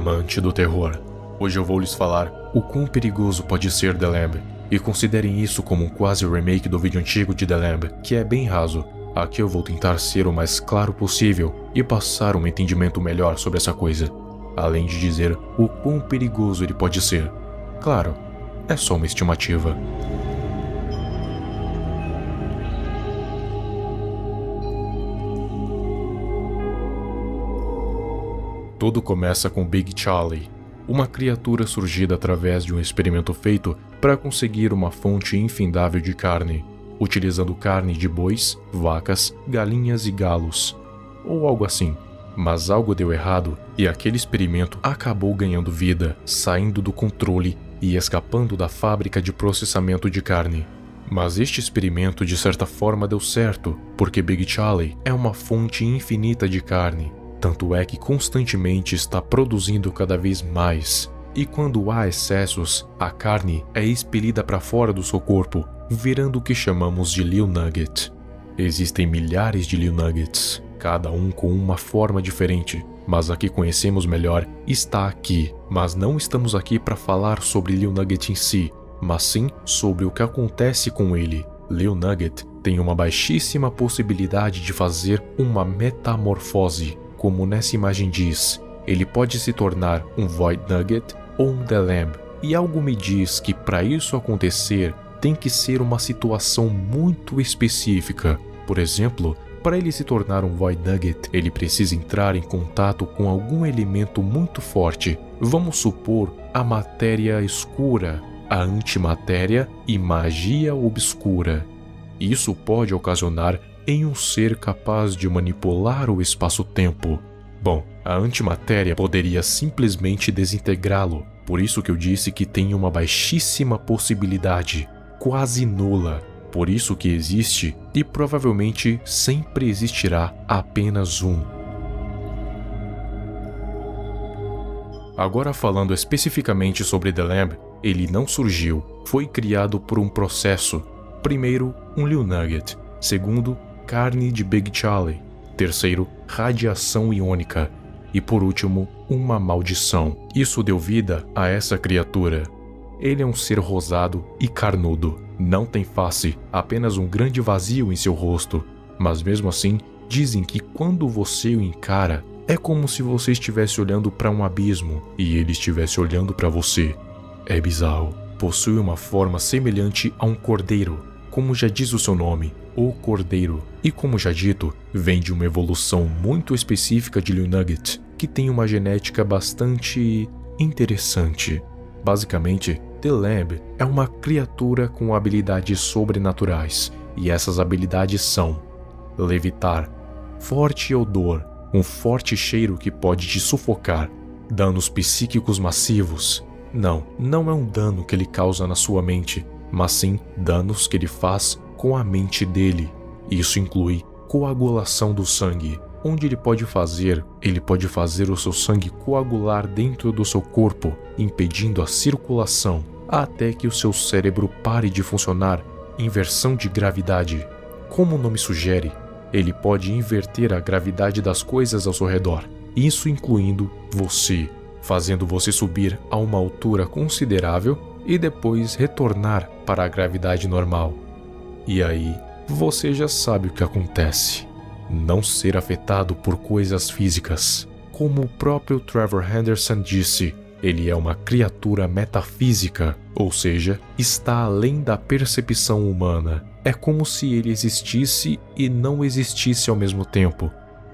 amante do terror. Hoje eu vou lhes falar o quão perigoso pode ser The Lamb, e considerem isso como um quase remake do vídeo antigo de The Lamb, que é bem raso. Aqui eu vou tentar ser o mais claro possível e passar um entendimento melhor sobre essa coisa, além de dizer o quão perigoso ele pode ser. Claro, é só uma estimativa. Tudo começa com Big Charlie, uma criatura surgida através de um experimento feito para conseguir uma fonte infindável de carne, utilizando carne de bois, vacas, galinhas e galos, ou algo assim. Mas algo deu errado e aquele experimento acabou ganhando vida, saindo do controle e escapando da fábrica de processamento de carne. Mas este experimento de certa forma deu certo, porque Big Charlie é uma fonte infinita de carne. Tanto é que constantemente está produzindo cada vez mais. E quando há excessos, a carne é expelida para fora do seu corpo, virando o que chamamos de Lil Nugget. Existem milhares de Lil Nuggets, cada um com uma forma diferente, mas a que conhecemos melhor está aqui. Mas não estamos aqui para falar sobre Lil Nugget em si, mas sim sobre o que acontece com ele. Lil Nugget tem uma baixíssima possibilidade de fazer uma metamorfose. Como nessa imagem diz, ele pode se tornar um Void Nugget ou um The Lamb. E algo me diz que para isso acontecer, tem que ser uma situação muito específica. Por exemplo, para ele se tornar um Void Nugget, ele precisa entrar em contato com algum elemento muito forte. Vamos supor a matéria escura, a antimatéria e magia obscura. Isso pode ocasionar em um ser capaz de manipular o espaço-tempo. Bom, a antimatéria poderia simplesmente desintegrá-lo, por isso que eu disse que tem uma baixíssima possibilidade, quase nula. Por isso que existe e provavelmente sempre existirá apenas um. Agora falando especificamente sobre The Lamb, ele não surgiu, foi criado por um processo. Primeiro, um Lil Nugget. Segundo, carne de Big Charlie. Terceiro, radiação iônica. E por último, uma maldição. Isso deu vida a essa criatura. Ele é um ser rosado e carnudo. Não tem face, apenas um grande vazio em seu rosto. Mas mesmo assim, dizem que quando você o encara, é como se você estivesse olhando para um abismo e ele estivesse olhando para você. É bizarro. Possui uma forma semelhante a um cordeiro, como já diz o seu nome, o cordeiro. E como já dito, vem de uma evolução muito específica de Lil Nugget, que tem uma genética bastante interessante. Basicamente, The Lamb é uma criatura com habilidades sobrenaturais, e essas habilidades são levitar, forte odor, um forte cheiro que pode te sufocar, danos psíquicos massivos. Não é um dano que ele causa na sua mente, mas sim danos que ele faz com a mente dele. Isso inclui coagulação do sangue, onde ele pode fazer o seu sangue coagular dentro do seu corpo, impedindo a circulação, até que o seu cérebro pare de funcionar. Inversão de gravidade. Como o nome sugere, ele pode inverter a gravidade das coisas ao seu redor, isso incluindo você, fazendo você subir a uma altura considerável e depois retornar para a gravidade normal. E aí, você já sabe o que acontece. Não ser afetado por coisas físicas. Como o próprio Trevor Henderson disse, ele é uma criatura metafísica, ou seja, está além da percepção humana. É como se ele existisse e não existisse ao mesmo tempo,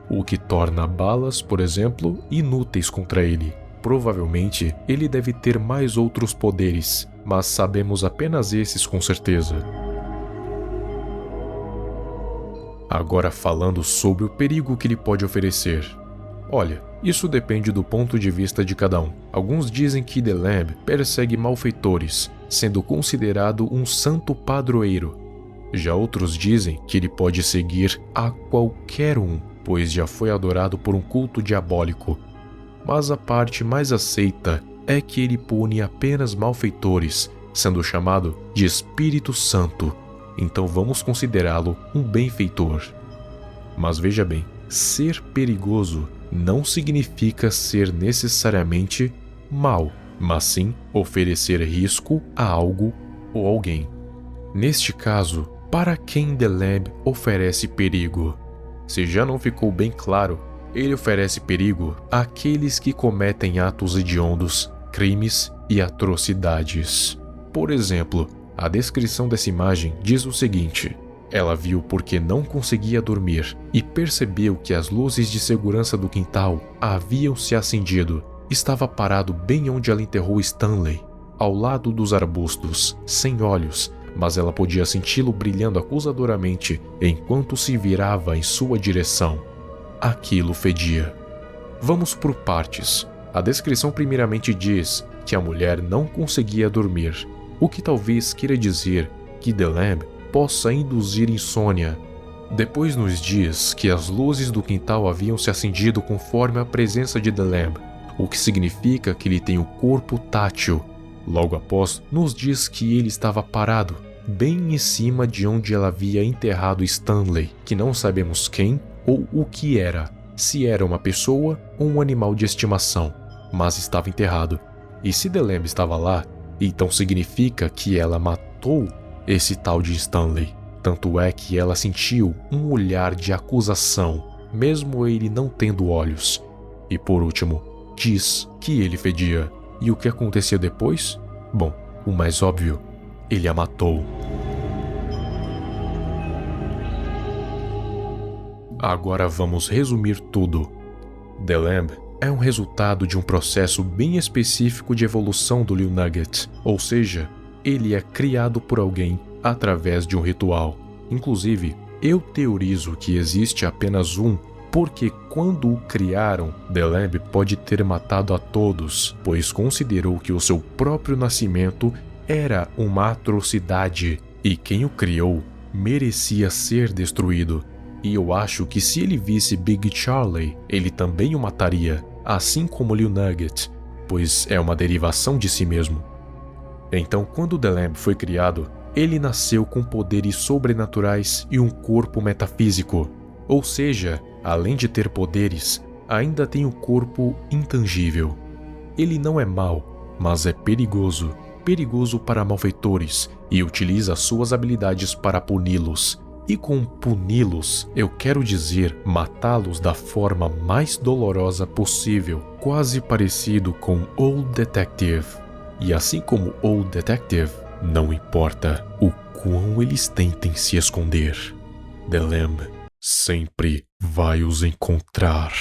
o que torna balas, por exemplo, inúteis contra ele. Provavelmente, ele deve ter mais outros poderes, mas sabemos apenas esses com certeza. Agora falando sobre o perigo que ele pode oferecer. Olha, isso depende do ponto de vista de cada um. Alguns dizem que The Lamb persegue malfeitores, sendo considerado um santo padroeiro. Já outros dizem que ele pode seguir a qualquer um, pois já foi adorado por um culto diabólico. Mas a parte mais aceita é que ele pune apenas malfeitores, sendo chamado de Espírito Santo. Então vamos considerá-lo um benfeitor. Mas veja bem, ser perigoso não significa ser necessariamente mal, mas sim oferecer risco a algo ou alguém. Neste caso, para quem The Lamb oferece perigo? Se já não ficou bem claro, ele oferece perigo àqueles que cometem atos hediondos, crimes e atrocidades. Por exemplo, a descrição dessa imagem diz o seguinte: ela viu porque não conseguia dormir e percebeu que as luzes de segurança do quintal haviam se acendido. Estava parado bem onde ela enterrou Stanley, ao lado dos arbustos, sem olhos, mas ela podia senti-lo brilhando acusadoramente enquanto se virava em sua direção. Aquilo fedia. Vamos por partes. A descrição primeiramente diz que a mulher não conseguia dormir, o que talvez queira dizer que The Lamb possa induzir insônia. Depois nos diz que as luzes do quintal haviam se acendido conforme a presença de The Lamb, o que significa que ele tem o corpo tátil. Logo após, nos diz que ele estava parado, bem em cima de onde ela havia enterrado Stanley, que não sabemos quem ou o que era, se era uma pessoa ou um animal de estimação, mas estava enterrado. E se The Lamb estava lá, então significa que ela matou esse tal de Stanley. Tanto é que ela sentiu um olhar de acusação, mesmo ele não tendo olhos. E por último, diz que ele fedia. E o que aconteceu depois? Bom, o mais óbvio, ele a matou. Agora vamos resumir tudo. The Lamb é um resultado de um processo bem específico de evolução do Lil Nugget, ou seja, ele é criado por alguém através de um ritual. Inclusive, eu teorizo que existe apenas um, porque quando o criaram, The Lamb pode ter matado a todos, pois considerou que o seu próprio nascimento era uma atrocidade e quem o criou merecia ser destruído. E eu acho que se ele visse Big Charlie, ele também o mataria, assim como Lil Nugget, pois é uma derivação de si mesmo. Então, quando The Lamb foi criado, ele nasceu com poderes sobrenaturais e um corpo metafísico, ou seja, além de ter poderes, ainda tem o corpo intangível. Ele não é mau, mas é perigoso para malfeitores e utiliza suas habilidades para puni-los. E com puni-los, eu quero dizer matá-los da forma mais dolorosa possível, quase parecido com Old Detective. E assim como Old Detective, não importa o quão eles tentem se esconder, The Lamb sempre vai os encontrar.